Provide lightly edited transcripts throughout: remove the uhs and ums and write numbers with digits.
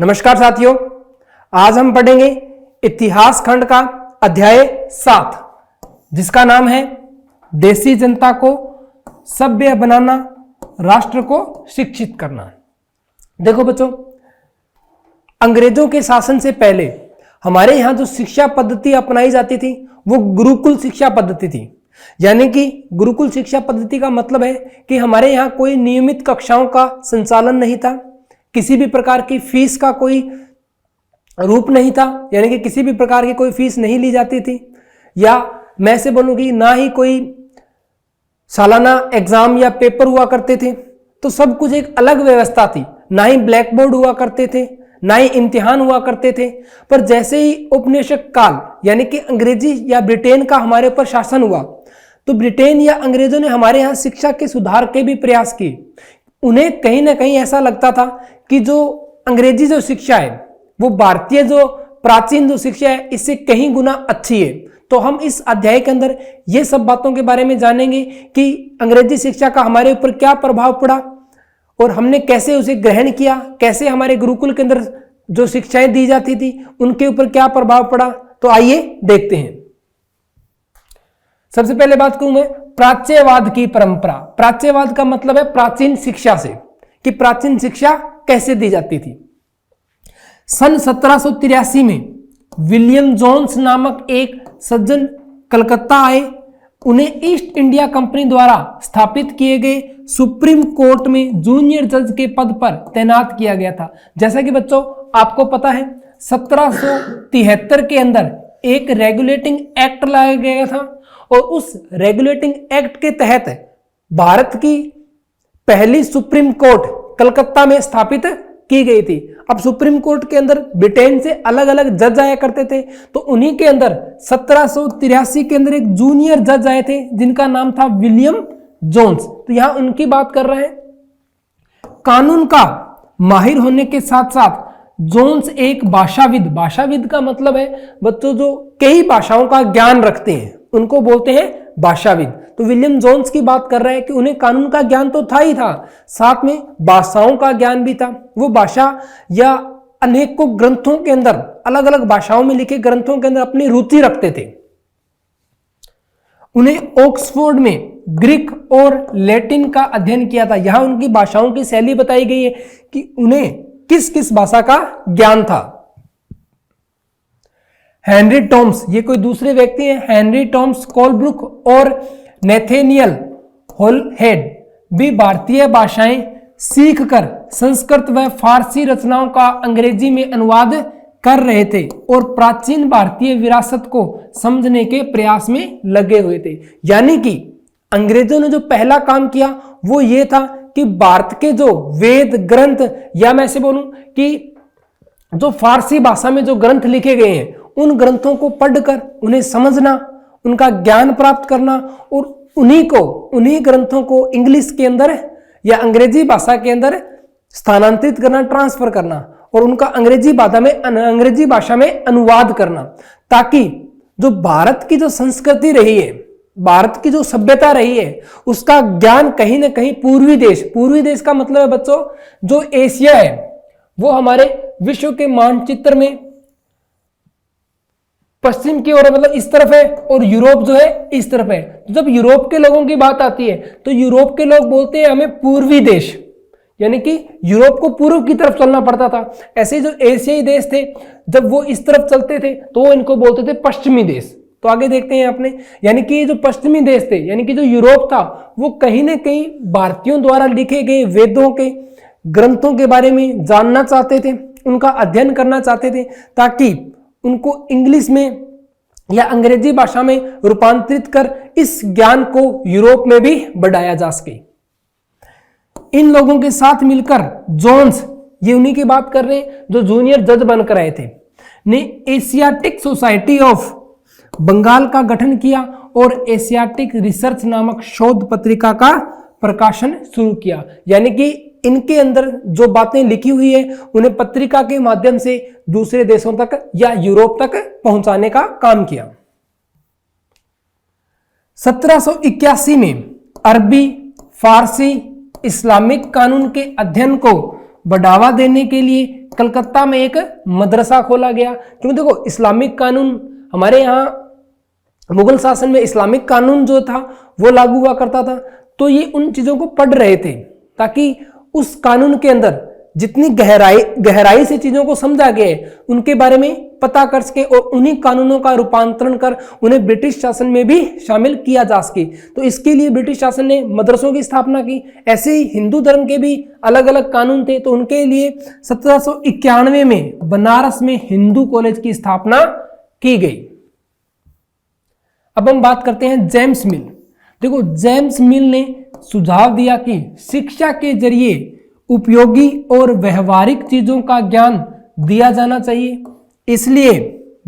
नमस्कार साथियों, आज हम पढ़ेंगे इतिहास खंड का अध्याय 7 जिसका नाम है देसी जनता को सभ्य बनाना, राष्ट्र को शिक्षित करना। देखो बच्चों, अंग्रेजों के शासन से पहले हमारे यहां जो शिक्षा पद्धति अपनाई जाती थी वो गुरुकुल शिक्षा पद्धति थी। यानी कि गुरुकुल शिक्षा पद्धति का मतलब है कि हमारे यहाँ कोई नियमित कक्षाओं का संचालन नहीं था, किसी भी प्रकार की फीस का कोई रूप नहीं था, यानी कि किसी भी प्रकार की कोई फीस नहीं ली जाती थी, या मैं से बोलूँगी ना ही कोई सालाना एग्जाम या पेपर हुआ करते थे। तो सब कुछ एक अलग व्यवस्था थी, ना ही ब्लैक बोर्ड हुआ करते थे, ना ही इम्तिहान हुआ करते थे। पर जैसे ही उपनिवेशक काल यानी कि अंग्रेजी या ब्रिटेन का हमारे ऊपर शासन हुआ तो ब्रिटेन या अंग्रेजों ने हमारे यहाँ शिक्षा के सुधार के भी प्रयास किए। उन्हें कहीं ना कहीं ऐसा लगता था कि जो अंग्रेजी जो शिक्षा है वो भारतीय जो प्राचीन जो शिक्षा है इससे कहीं गुना अच्छी है। तो हम इस अध्याय के अंदर ये सब बातों के बारे में जानेंगे कि अंग्रेजी शिक्षा का हमारे ऊपर क्या प्रभाव पड़ा और हमने कैसे उसे ग्रहण किया, कैसे हमारे गुरुकुल के अंदर जो शिक्षाएं दी जाती थी उनके ऊपर क्या प्रभाव पड़ा। तो आइए देखते हैं। सबसे पहले बात करूं मैं प्राच्यवाद की परंपरा। प्राच्यवाद का मतलब है प्राचीन शिक्षा से, कि प्राचीन शिक्षा कैसे दी जाती थी। सन 1783 में विलियम जोन्स नामक एक सज्जन कलकत्ता आए। उन्हें ईस्ट इंडिया कंपनी द्वारा स्थापित किए गए सुप्रीम कोर्ट में जूनियर जज के पद पर तैनात किया गया था। जैसा कि बच्चों आपको पता है 1773 के अंदर एक रेगुलेटिंग एक्ट लाया गया था और उस रेगुलेटिंग एक्ट के तहत भारत की पहली सुप्रीम कोर्ट कलकत्ता में स्थापित की गई थी। अब सुप्रीम कोर्ट के अंदर ब्रिटेन से अलग अलग जज आया करते थे, तो उन्हीं के अंदर 1783 के अंदर एक जूनियर जज आए थे जिनका नाम था विलियम जोन्स। तो यहां उनकी बात कर रहे हैं। कानून का माहिर होने के साथ साथ जोन्स एक भाषाविद का मतलब है बच्चों जो कई भाषाओं का ज्ञान रखते हैं उनको बोलते हैं भाषाविद। तो विलियम जोन्स की बात कर रहे हैं कि उन्हें कानून का ज्ञान तो था ही था, साथ में भाषाओं का ज्ञान भी था। वो भाषा या अनेकों ग्रंथों के अंदर, अलग अलग भाषाओं में लिखे ग्रंथों के अंदर अपनी रुचि रखते थे। उन्हें ऑक्सफोर्ड में ग्रीक और लैटिन का अध्ययन किया था। यहां उनकी भाषाओं की शैली बताई गई है कि उन्हें किस किस भाषा का ज्ञान था। हेनरी टॉम्स, ये कोई दूसरे व्यक्ति हैं, हेनरी टॉम्स कोलब्रुक और नेथेनियल होलहेड भी भारतीय भाषाएं सीखकर संस्कृत व फारसी रचनाओं का अंग्रेजी में अनुवाद कर रहे थे और प्राचीन भारतीय विरासत को समझने के प्रयास में लगे हुए थे। यानी कि अंग्रेजों ने जो पहला काम किया वो ये था कि भारत के जो वेद ग्रंथ, या मैं ऐसे बोलूं कि जो फारसी भाषा में जो ग्रंथ लिखे गए हैं उन ग्रंथों को पढ़कर उन्हें समझना, उनका ज्ञान प्राप्त करना और उन्हीं ग्रंथों को इंग्लिश के अंदर या अंग्रेजी भाषा के अंदर स्थानांतरित करना, ट्रांसफर करना और उनका अंग्रेजी भाषा में अनुवाद करना, ताकि जो भारत की जो संस्कृति रही है, भारत की जो सभ्यता रही है उसका ज्ञान कहीं ना कहीं पूर्वी देश का मतलब है बच्चों जो एशिया है वो हमारे विश्व के मानचित्र में पश्चिम की ओर मतलब इस तरफ है और यूरोप जो है इस तरफ है। तो जब यूरोप के लोगों की बात आती है तो यूरोप के लोग बोलते हैं हमें पूर्वी देश, यानी कि यूरोप को पूर्व की तरफ चलना पड़ता था। ऐसे जो एशियाई देश थे जब वो इस तरफ चलते थे तो वो इनको बोलते थे पश्चिमी देश। तो आगे देखते हैं अपने, यानी कि जो पश्चिमी देश थे यानी कि जो यूरोप था वो कहीं ना कहीं भारतीयों द्वारा लिखे गए वेदों के ग्रंथों के बारे में जानना चाहते थे, उनका अध्ययन करना चाहते थे, ताकि उनको इंग्लिश में या अंग्रेजी भाषा में रूपांतरित कर इस ज्ञान को यूरोप में भी बढ़ाया जा सके। इन लोगों के साथ मिलकर जोन्स, ये उन्हीं की बात कर रहे हैं जो जूनियर जज बनकर आए थे, ने एशियाटिक सोसाइटी ऑफ बंगाल का गठन किया और एशियाटिक रिसर्च नामक शोध पत्रिका का प्रकाशन शुरू किया। यानी कि इनके अंदर जो बातें लिखी हुई है उन्हें पत्रिका के माध्यम से दूसरे देशों तक या यूरोप तक पहुंचाने का काम किया। 1781 में अरबी, फारसी, इस्लामिक कानून के अध्ययन को बढ़ावा देने के लिए कलकत्ता में एक मदरसा खोला गया। क्योंकि देखो इस्लामिक कानून हमारे यहाँ मुगल शासन में इस्लामिक कानून जो था वो लागू हुआ करता था, तो ये उन चीजों को पढ़ रहे थे ताकि उस कानून के अंदर जितनी गहराई से चीजों को समझा गया है उनके बारे में पता कर सके और उन्हीं कानूनों का रूपांतरण कर उन्हें ब्रिटिश शासन में भी शामिल किया जा सके। तो इसके लिए ब्रिटिश शासन ने मदरसों की स्थापना की। ऐसे ही हिंदू धर्म के भी अलग अलग कानून थे, तो उनके लिए 1791 में बनारस में हिंदू कॉलेज की स्थापना की गई। अब हम बात करते हैं जेम्स मिल। देखो जेम्स मिल ने सुझाव दिया कि शिक्षा के जरिए उपयोगी और व्यवहारिक चीजों का ज्ञान दिया जाना चाहिए, इसलिए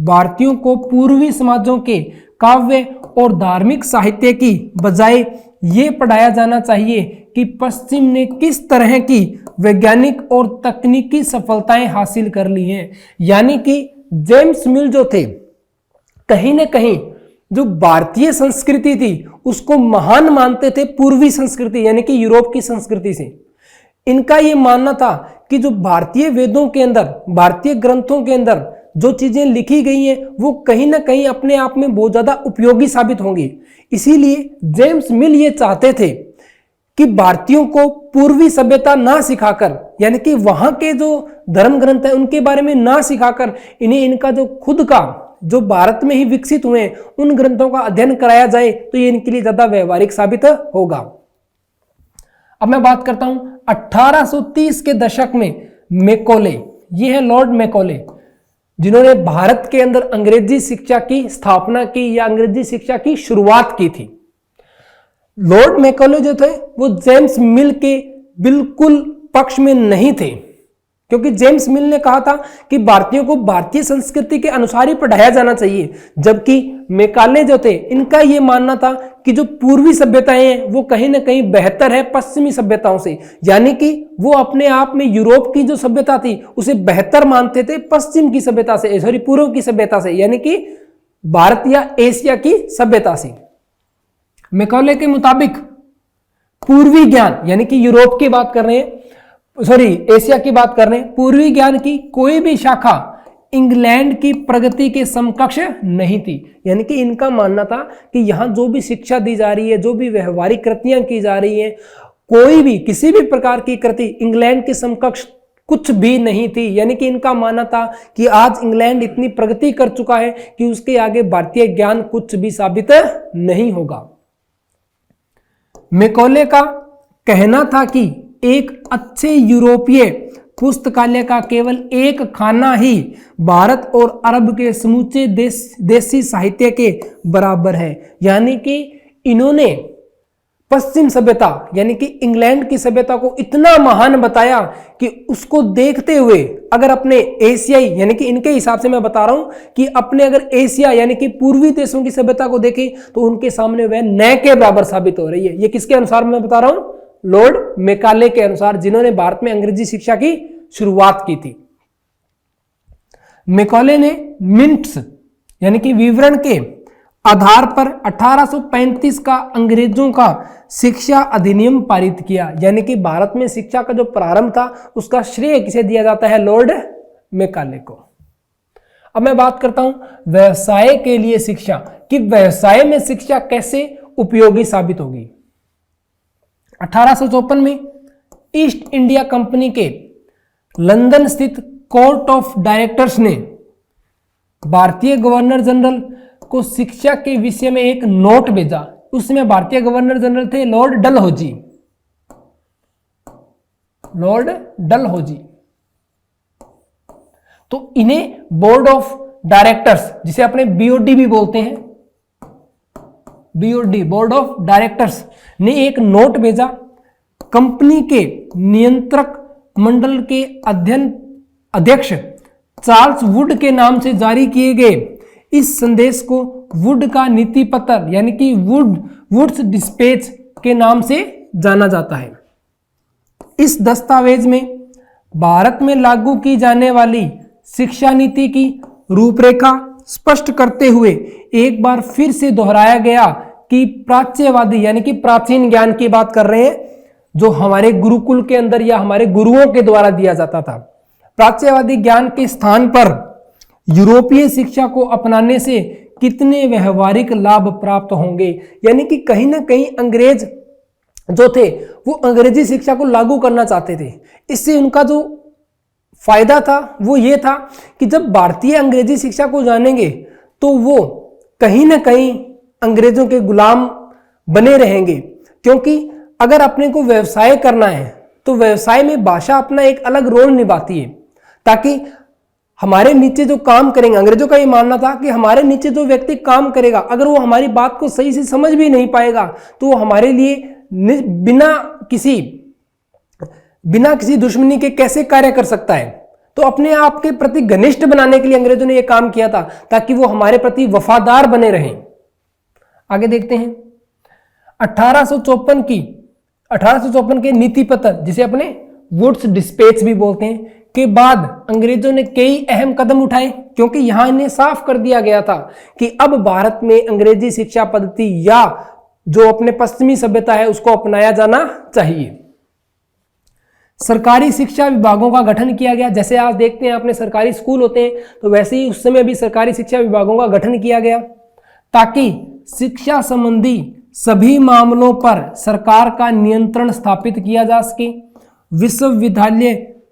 भारतीयों को पूर्वी समाजों के काव्य और धार्मिक साहित्य की बजाय ये पढ़ाया जाना चाहिए कि पश्चिम ने किस तरह की वैज्ञानिक और तकनीकी सफलताएं हासिल कर ली हैं। यानी कि जेम्स मिल जो थे कहीं ना कहीं जो भारतीय संस्कृति थी उसको महान मानते थे पूर्वी संस्कृति यानी कि यूरोप की संस्कृति से। इनका ये मानना था कि जो भारतीय वेदों के अंदर, भारतीय ग्रंथों के अंदर जो चीजें लिखी गई हैं वो कहीं ना कहीं अपने आप में बहुत ज्यादा उपयोगी साबित होंगी। इसीलिए जेम्स मिल ये चाहते थे कि भारतीयों को पूर्वी सभ्यता ना सिखाकर, यानी कि वहां के जो धर्म ग्रंथ है उनके बारे में ना सिखाकर इन्हें इनका जो खुद का जो भारत में ही विकसित हुए उन ग्रंथों का अध्ययन कराया जाए तो ये इनके लिए ज्यादा व्यवहारिक साबित होगा। अब मैं बात करता हूं 1830 के दशक में मैकॉले, ये है लॉर्ड मैकॉले, जिन्होंने भारत के अंदर अंग्रेजी शिक्षा की स्थापना की या अंग्रेजी शिक्षा की शुरुआत की थी। लॉर्ड मैकॉले जो थे वो जेम्स मिल के बिल्कुल पक्ष में नहीं थे, क्योंकि जेम्स मिल ने कहा था कि भारतीयों को भारतीय संस्कृति के अनुसार ही पढ़ाया जाना चाहिए, जबकि मैकाले जो थे इनका यह मानना था कि जो पूर्वी सभ्यताएं हैं वो कहीं ना कहीं बेहतर है पश्चिमी सभ्यताओं से। यानी कि वो अपने आप में यूरोप की जो सभ्यता थी उसे बेहतर मानते थे पश्चिम की सभ्यता से, सॉरी पूर्व की सभ्यता से, यानी कि भारत या एशिया की सभ्यता से। मैकॉले के मुताबिक पूर्वी ज्ञान, यानी कि यूरोप की बात कर रहे हैं, सॉरी एशिया की बात कर रहे हैं, पूर्वी ज्ञान की कोई भी शाखा इंग्लैंड की प्रगति के समकक्ष नहीं थी। यानी कि इनका मानना था कि यहां जो भी शिक्षा दी जा रही है, जो भी व्यवहारिक कृतियां की जा रही हैं, कोई भी किसी भी प्रकार की कृति इंग्लैंड के समकक्ष कुछ भी नहीं थी। यानी कि इनका मानना था कि आज इंग्लैंड इतनी प्रगति कर चुका है कि उसके आगे भारतीय ज्ञान कुछ भी साबित नहीं होगा। मैकॉले का कहना था कि एक अच्छे यूरोपीय पुस्तकालय का केवल एक खाना ही भारत और अरब के समूचे देसी साहित्य के बराबर है। यानी कि इन्होंने पश्चिम सभ्यता यानी कि इंग्लैंड की सभ्यता को इतना महान बताया कि उसको देखते हुए अगर अपने एशियाई, यानी कि इनके हिसाब से मैं बता रहा हूं कि अपने अगर एशिया यानी कि पूर्वी देशों की सभ्यता को देखें तो उनके सामने वह न के बराबर साबित हो रही है। ये किसके अनुसार मैं बता रहा हूं? लॉर्ड मैकाले के अनुसार, जिन्होंने भारत में अंग्रेजी शिक्षा की शुरुआत की थी। मैकॉले ने मिंट्स यानी कि विवरण के आधार पर 1835 का अंग्रेजों का शिक्षा अधिनियम पारित किया। यानी कि भारत में शिक्षा का जो प्रारंभ था उसका श्रेय किसे दिया जाता है? लॉर्ड मैकाले को। अब मैं बात करता हूं व्यवसाय के लिए शिक्षा, कि व्यवसाय में शिक्षा कैसे उपयोगी साबित होगी। 1854 में ईस्ट इंडिया कंपनी के लंदन स्थित कोर्ट ऑफ डायरेक्टर्स ने भारतीय गवर्नर जनरल को शिक्षा के विषय में एक नोट भेजा। उसमें भारतीय गवर्नर जनरल थे लॉर्ड डलहौजी। लॉर्ड डलहौजी तो इन्हें बोर्ड ऑफ डायरेक्टर्स, जिसे अपने बीओडी भी बोलते हैं, बीओडी बोर्ड ऑफ डायरेक्टर्स ने एक नोट भेजा। कंपनी के नियंत्रक मंडल के अध्यक्ष चार्ल्स वुड के नाम से जारी किए गए इस संदेश को वुड का नीति पत्र यानी कि वुड्स डिस्पैच के नाम से जाना जाता है। इस दस्तावेज में भारत में लागू की जाने वाली शिक्षा नीति की रूपरेखा स्पष्ट करते हुए एक बार फिर से दोहराया गया कि प्राच्यवादी यानी कि प्राचीन ज्ञान की बात कर रहे हैं, जो हमारे गुरुकुल के अंदर या हमारे गुरुओं के द्वारा दिया जाता था, प्राच्यवादी ज्ञान के स्थान पर यूरोपीय शिक्षा को अपनाने से कितने व्यवहारिक लाभ प्राप्त होंगे। यानी कि कहीं ना कहीं अंग्रेज जो थे वो अंग्रेजी शिक्षा को लागू करना चाहते थे। इससे उनका जो फायदा था वो ये था कि जब भारतीय अंग्रेजी शिक्षा को जानेंगे तो वो कहीं ना कहीं अंग्रेजों के गुलाम बने रहेंगे, क्योंकि अगर अपने को व्यवसाय करना है तो व्यवसाय में भाषा अपना एक अलग रोल निभाती है, ताकि हमारे नीचे जो काम करेंगे, अंग्रेजों का ये मानना था कि हमारे नीचे जो व्यक्ति काम करेगा अगर वो हमारी बात को सही से समझ भी नहीं पाएगा तो वो हमारे लिए बिना किसी दुश्मनी के कैसे कार्य कर सकता है। तो अपने आप के प्रति घनिष्ठ बनाने के लिए अंग्रेजों ने यह काम किया था ताकि वो हमारे प्रति वफादार बने रहें। आगे देखते हैं 1854 के नीति पत्र, जिसे अपने वुड्स डिस्पैच भी बोलते हैं, के बाद अंग्रेजों ने कई अहम कदम उठाए, क्योंकि यहां इन्हें साफ कर दिया गया था कि अब भारत में अंग्रेजी शिक्षा पद्धति या जो अपने पश्चिमी सभ्यता है उसको अपनाया जाना चाहिए। सरकारी शिक्षा विभागों का गठन किया गया। जैसे आज देखते हैं अपने सरकारी स्कूल होते हैं, तो वैसे ही उस समय भी सरकारी शिक्षा विभागों का गठन किया गया ताकि शिक्षा संबंधी सभी मामलों पर सरकार का नियंत्रण स्थापित किया जा सके।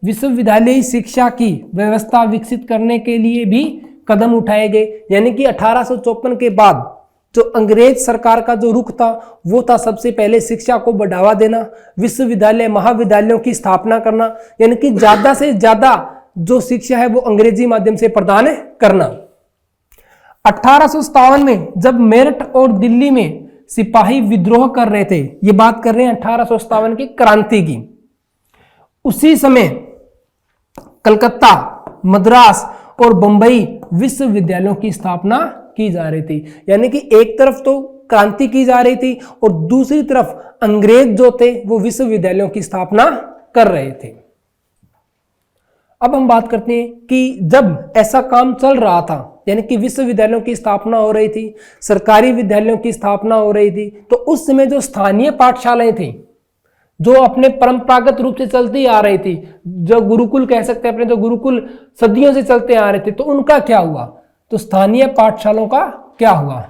विश्वविद्यालयी शिक्षा की व्यवस्था विकसित करने के लिए भी कदम उठाए गए। यानी कि 1854 के बाद जो अंग्रेज सरकार का जो रुख था वो था सबसे पहले शिक्षा को बढ़ावा देना, विश्वविद्यालय महाविद्यालयों की स्थापना करना, यानी कि ज्यादा से ज्यादा जो शिक्षा है वो अंग्रेजी माध्यम से प्रदान करना। 1857 में जब मेरठ और दिल्ली में सिपाही विद्रोह कर रहे थे, ये बात कर रहे हैं 1857 की क्रांति की, उसी समय कलकत्ता, मद्रास और बंबई विश्वविद्यालयों की स्थापना की जा रही थी। यानी कि एक तरफ तो क्रांति की जा रही थी और दूसरी तरफ अंग्रेज जो थे वो विश्वविद्यालयों की स्थापना कर रहे थे। अब हम बात करते हैं कि जब ऐसा काम चल रहा था, यानी कि विश्वविद्यालयों की स्थापना हो रही थी, सरकारी विद्यालयों की स्थापना हो रही थी, तो उस समय जो स्थानीय पाठशालाएं थी जो अपने परंपरागत रूप से चलती आ रही थी, जो गुरुकुल कह सकते हैं अपने, जो गुरुकुल सदियों से चलते आ रहे थे, तो उनका क्या हुआ? तो स्थानीय पाठशालाओं का क्या हुआ?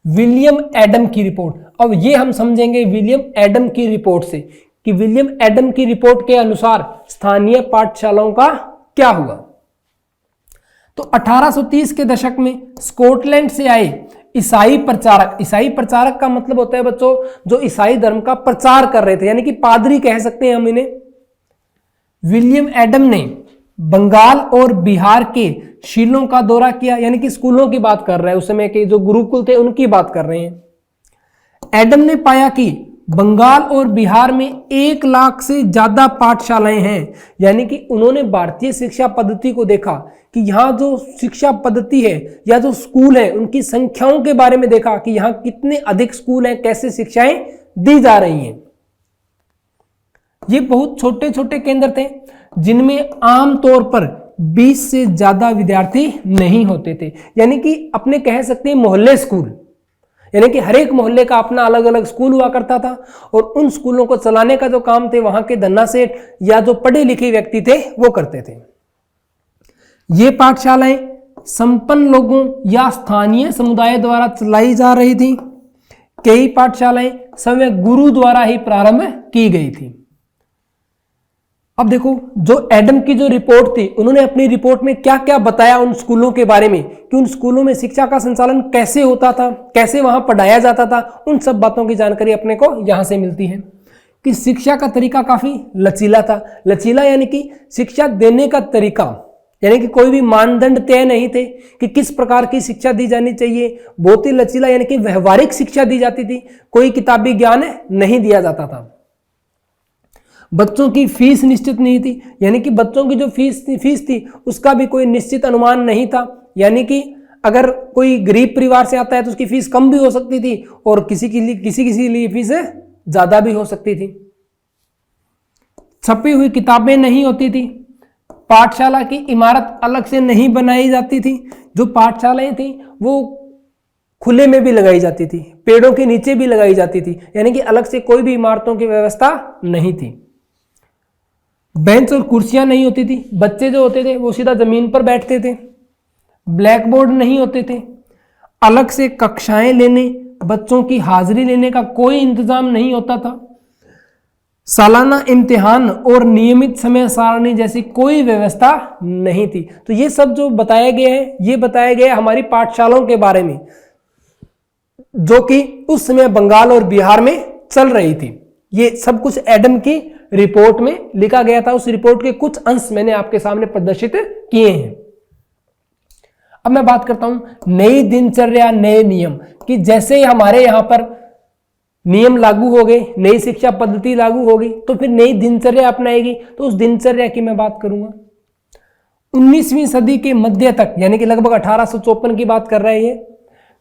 विलियम एडम की रिपोर्ट। अब ये हम समझेंगे विलियम एडम की रिपोर्ट से कि विलियम एडम की रिपोर्ट के अनुसार स्थानीय पाठशालाओं का क्या हुआ। तो 1830 के दशक में स्कॉटलैंड से आए ईसाई प्रचारक का मतलब होता है बच्चों जो ईसाई धर्म का प्रचार कर रहे थे, यानी कि पादरी कह सकते हैं हम इन्हें। विलियम एडम ने बंगाल और बिहार के शीलों का दौरा किया, यानी कि स्कूलों की बात कर रहे हैं, उस समय के जो गुरुकुल थे उनकी बात कर रहे हैं। एडम ने पाया कि बंगाल और बिहार में 1 लाख से ज्यादा पाठशालाएं हैं, यानी कि उन्होंने भारतीय शिक्षा पद्धति को देखा कि यहाँ जो शिक्षा पद्धति है या जो स्कूल है उनकी संख्याओं के बारे में देखा कि यहाँ कितने अधिक स्कूल हैं, कैसे शिक्षाएं दी जा रही हैं। ये बहुत छोटे छोटे केंद्र थे जिनमें आमतौर पर 20 से ज्यादा विद्यार्थी नहीं होते थे, यानी कि अपने कह सकते हैं मोहल्ले स्कूल, यानी कि हर एक मोहल्ले का अपना अलग अलग स्कूल हुआ करता था और उन स्कूलों को चलाने का जो काम थे वहां के धन्ना सेठ या जो पढ़े लिखे व्यक्ति थे वो करते थे। ये पाठशालाएं संपन्न लोगों या स्थानीय समुदाय द्वारा चलाई जा रही थी। कई पाठशालाएं स्वयं गुरु द्वारा ही प्रारंभ की गई थी। अब देखो जो एडम की जो रिपोर्ट थी, उन्होंने अपनी रिपोर्ट में क्या क्या बताया उन स्कूलों के बारे में कि उन स्कूलों में शिक्षा का संचालन कैसे होता था, कैसे वहां पढ़ाया जाता था, उन सब बातों की जानकारी अपने को यहां से मिलती है कि शिक्षा का तरीका काफी लचीला था। लचीला यानी कि शिक्षा देने का तरीका, यानी कि कोई भी मानदंड तय नहीं थे कि किस प्रकार की शिक्षा दी जानी चाहिए। बहुत ही लचीला यानी कि व्यवहारिक शिक्षा दी जाती थी, कोई किताबी ज्ञान नहीं दिया जाता था। बच्चों की फीस निश्चित नहीं थी, यानी कि बच्चों की जो फीस थी उसका भी कोई निश्चित अनुमान नहीं था, यानी कि अगर कोई गरीब परिवार से आता है तो उसकी फीस कम भी हो सकती थी और किसी के लिए फीस ज्यादा भी हो सकती थी। छपी हुई किताबें नहीं होती थी। पाठशाला की इमारत अलग से नहीं बनाई जाती थी। जो पाठशालाएं थी वो खुले में भी लगाई जाती थी, पेड़ों के नीचे भी लगाई जाती थी, यानी कि अलग से कोई भी इमारतों की व्यवस्था नहीं थी। बेंच और कुर्सियां नहीं होती थी, बच्चे जो होते थे वो सीधा जमीन पर बैठते थे, ब्लैक बोर्ड नहीं होते थे, अलग से कक्षाएं लेने, बच्चों की हाजिरी लेने का कोई इंतजाम नहीं होता था, सालाना इम्तिहान और नियमित समय सारणी जैसी कोई व्यवस्था नहीं थी। तो ये सब जो बताया गया है, ये बताया गया है हमारी पाठशालाओं के बारे में, जो कि उस समय बंगाल और बिहार में चल रही थी। ये सब कुछ एडम की रिपोर्ट में लिखा गया था। उस रिपोर्ट के कुछ अंश मैंने आपके सामने प्रदर्शित किए हैं। अब मैं बात करता हूं नई दिनचर्या, नए नियम, कि जैसे हमारे यहां पर नियम लागू हो गए, नई शिक्षा पद्धति लागू होगी, तो फिर नई दिनचर्या अपनाएगी। तो उस दिनचर्या की मैं बात करूंगा। 19वीं सदी के मध्य तक, यानी कि लगभग 1854 की बात कर रहे हैं,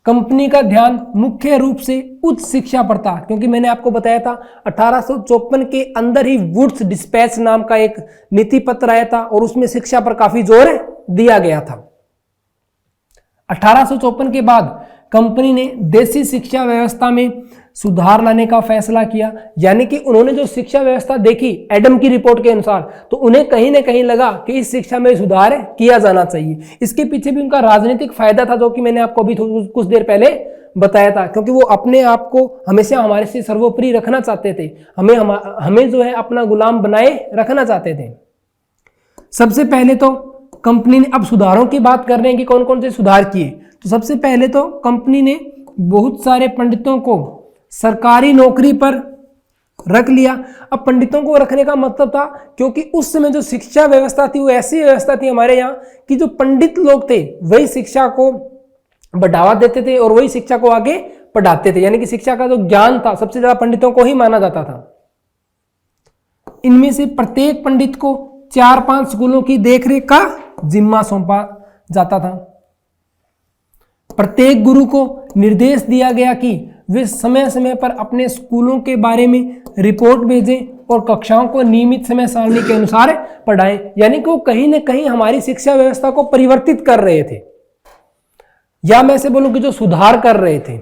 कंपनी का ध्यान मुख्य रूप से उच्च शिक्षा पर था, क्योंकि मैंने आपको बताया था 1854 के अंदर ही वुड्स डिस्पैच नाम का एक नीति पत्र आया था और उसमें शिक्षा पर काफी जोर दिया गया था। 1854 के बाद कंपनी ने देसी शिक्षा व्यवस्था में सुधार लाने का फैसला किया, यानी कि उन्होंने जो शिक्षा व्यवस्था देखी एडम की रिपोर्ट के अनुसार, तो उन्हें कहीं ना कहीं लगा कि इस शिक्षा में सुधार किया जाना चाहिए। इसके पीछे भी उनका राजनीतिक फायदा था, जो कि मैंने आपको अभी कुछ देर पहले बताया था, क्योंकि वो अपने आप को हमेशा हमारे से सर्वोपरि रखना चाहते थे, हमें जो है अपना गुलाम बनाए रखना चाहते थे। सबसे पहले तो कंपनी ने, अब सुधारों की बात कर रहे हैं कि कौन कौन से सुधार किए, तो सबसे पहले तो कंपनी ने बहुत सारे पंडितों को सरकारी नौकरी पर रख लिया। अब पंडितों को रखने का मतलब था, क्योंकि उस समय जो शिक्षा व्यवस्था थी वो ऐसी व्यवस्था थी हमारे यहाँ कि जो पंडित लोग थे वही शिक्षा को बढ़ावा देते थे और वही शिक्षा को आगे पढ़ाते थे, यानी कि शिक्षा का जो ज्ञान था सबसे ज्यादा पंडितों को ही माना जाता था। इनमें से प्रत्येक पंडित को 4-5 स्कूलों की देखरेख का जिम्मा सौंपा जाता था। प्रत्येक गुरु को निर्देश दिया गया कि वे समय समय पर अपने स्कूलों के बारे में रिपोर्ट भेजें और कक्षाओं को नियमित समय सारणी के अनुसार पढ़ाएं, यानी कि वो कहीं ना कहीं हमारी शिक्षा व्यवस्था को परिवर्तित कर रहे थे, या मैं से बोलूं कि जो सुधार कर रहे थे।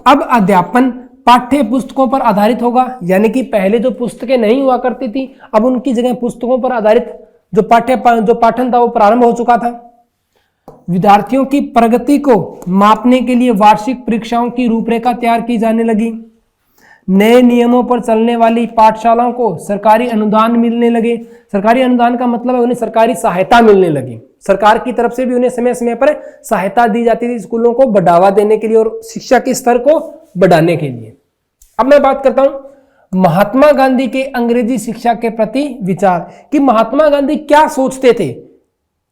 अब अध्यापन पाठ्य पुस्तकों पर आधारित होगा, यानी कि पहले जो पुस्तकें नहीं हुआ करती थी, अब उनकी जगह पुस्तकों पर आधारित जो पाठन था वो प्रारंभ हो चुका था। विद्यार्थियों की प्रगति को मापने के लिए वार्षिक परीक्षाओं की रूपरेखा तैयार की जाने लगी। नए नियमों पर चलने वाली पाठशालाओं को सरकारी अनुदान मिलने लगे। सरकारी अनुदान का मतलब है उन्हें सरकारी सहायता मिलने लगी। सरकार की तरफ से भी उन्हें समय समय पर सहायता दी जाती थी स्कूलों को बढ़ावा देने के लिए और शिक्षा के स्तर को बढ़ाने के लिए। अब मैं बात करता हूं महात्मा गांधी के अंग्रेजी शिक्षा के प्रति विचार, कि महात्मा गांधी क्या सोचते थे।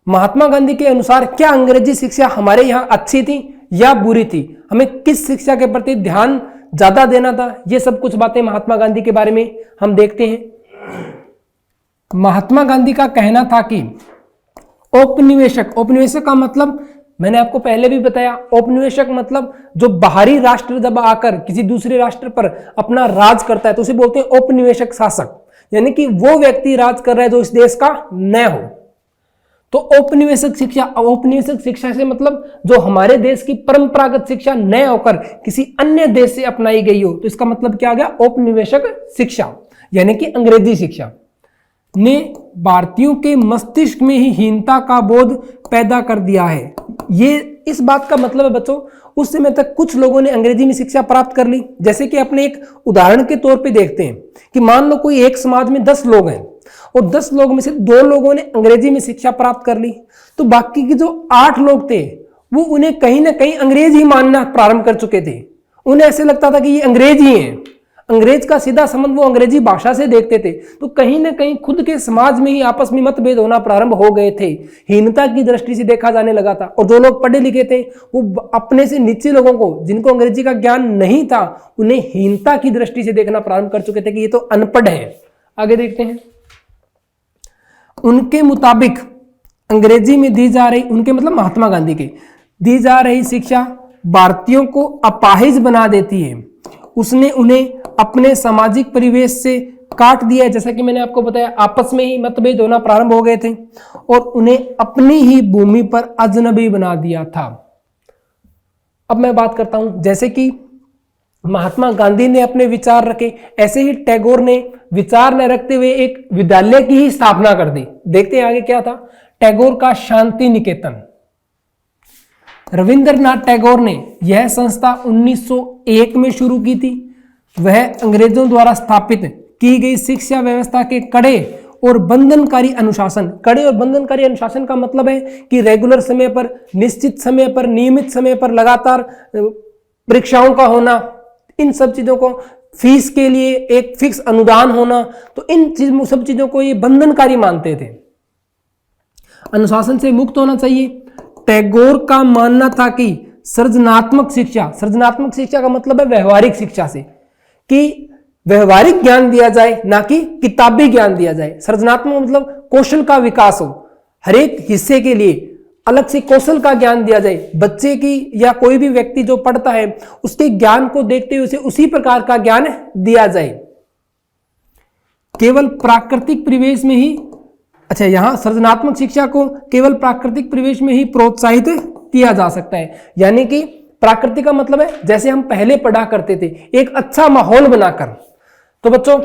महात्मा गांधी के अनुसार क्या अंग्रेजी शिक्षा हमारे यहाँ अच्छी थी या बुरी थी, हमें किस शिक्षा के प्रति ध्यान ज्यादा देना था, ये सब कुछ बातें महात्मा गांधी के बारे में हम देखते हैं। महात्मा गांधी का कहना था कि औपनिवेशक का मतलब मैंने आपको पहले भी बताया, औपनिवेशक मतलब जो बाहरी राष्ट्र जब आकर किसी दूसरे राष्ट्र पर अपना राज करता है तो उसे बोलते हैं औपनिवेशक शासक, यानी कि वो व्यक्ति राज कर रहा है जो इस देश का न हो। तो औपनिवेशिक शिक्षा से मतलब जो हमारे देश की परंपरागत शिक्षा न होकर किसी अन्य देश से अपनाई गई हो, तो इसका मतलब क्या आ गया, औपनिवेशिक शिक्षा, यानी कि अंग्रेजी शिक्षा ने भारतीयों के मस्तिष्क में ही हीनता का बोध पैदा कर दिया है। ये इस बात का मतलब है बच्चों, उस समय तक कुछ लोगों ने अंग्रेजी में शिक्षा प्राप्त कर ली, जैसे कि अपने एक उदाहरण के तौर पे देखते हैं कि मान लो कोई एक समाज में 10 लोग हैं और 10 लोग में से 2 लोगों ने अंग्रेजी में शिक्षा प्राप्त कर ली, तो बाकी के जो 8 लोग थे वो उन्हें कहीं ना कहीं अंग्रेज ही मानना प्रारंभ कर चुके थे। उन्हें ऐसे लगता था कि ये अंग्रेज ही हैं, अंग्रेज का सीधा संबंध वो अंग्रेजी भाषा से देखते थे। तो कहीं ना कहीं खुद के समाज में ही आपस में मतभेद होना प्रारंभ हो गए थे, हीनता की दृष्टि से देखा जाने लगा था। और जो लोग पढ़े लिखे थे वो अपने से नीचे लोगों को, जिनको अंग्रेजी का ज्ञान नहीं था, उन्हें हीनता की दृष्टि से देखना प्रारंभ कर चुके थे कि ये तो अनपढ़ है। आगे देखते हैं। उनके मुताबिक अंग्रेजी में दी जा रही, उनके मतलब महात्मा गांधी के, दी जा रही शिक्षा भारतीयों को अपाहिज बना देती है। उसने उन्हें अपने सामाजिक परिवेश से काट दिया है, जैसा कि मैंने आपको बताया आपस में ही मतभेद होना प्रारंभ हो गए थे और उन्हें अपनी ही भूमि पर अजनबी बना दिया था। अब मैं बात करता हूं, जैसे कि महात्मा गांधी ने अपने विचार रखे, ऐसे ही टैगोर ने विचार न रखते हुए एक विद्यालय की ही स्थापना कर दी। देखते हैं आगे क्या था, टैगोर का शांति निकेतन। रविंद्रनाथ टैगोर ने यह संस्था 1901 में शुरू की थी। वह अंग्रेजों द्वारा स्थापित की गई शिक्षा व्यवस्था के कड़े और बंधनकारी अनुशासन, कड़े और बंधनकारी अनुशासन का मतलब है कि रेगुलर समय पर, निश्चित समय पर, नियमित समय पर लगातार परीक्षाओं का होना, इन सब चीजों को, फीस के लिए एक फिक्स अनुदान होना, तो इन सब चीजों को ये बंधनकारी मानते थे। अनुशासन से मुक्त होना चाहिए। टैगोर का मानना था कि सृजनात्मक शिक्षा का मतलब है व्यवहारिक शिक्षा से, कि व्यवहारिक ज्ञान दिया जाए, ना कि किताबी ज्ञान दिया जाए। सृजनात्मक मतलब कौशल का विकास हो, हर एक हिस्से के लिए अलग से कौशल का ज्ञान दिया जाए। बच्चे की या कोई भी व्यक्ति जो पढ़ता है उसके ज्ञान को देखते हुए उसे उसी प्रकार का ज्ञान दिया जाए। केवल प्राकृतिक परिवेश में ही, अच्छा यहां सृजनात्मक शिक्षा को केवल प्राकृतिक परिवेश में ही प्रोत्साहित किया जा सकता है, यानी कि प्राकृतिक का मतलब है जैसे हम पहले पढ़ा करते थे, एक अच्छा माहौल बनाकर। तो बच्चों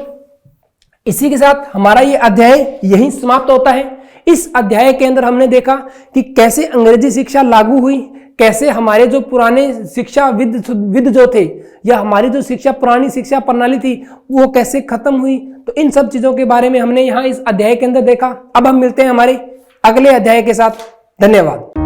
इसी के साथ हमारा ये अध्याय यहीं समाप्त होता है। इस अध्याय के अंदर हमने देखा कि कैसे अंग्रेजी शिक्षा लागू हुई, कैसे हमारे जो पुराने शिक्षाविद जो थे, या हमारी जो पुरानी शिक्षा प्रणाली थी वो कैसे खत्म हुई। तो इन सब चीजों के बारे में हमने यहाँ इस अध्याय के अंदर देखा। अब हम मिलते हैं हमारे अगले अध्याय के साथ। धन्यवाद।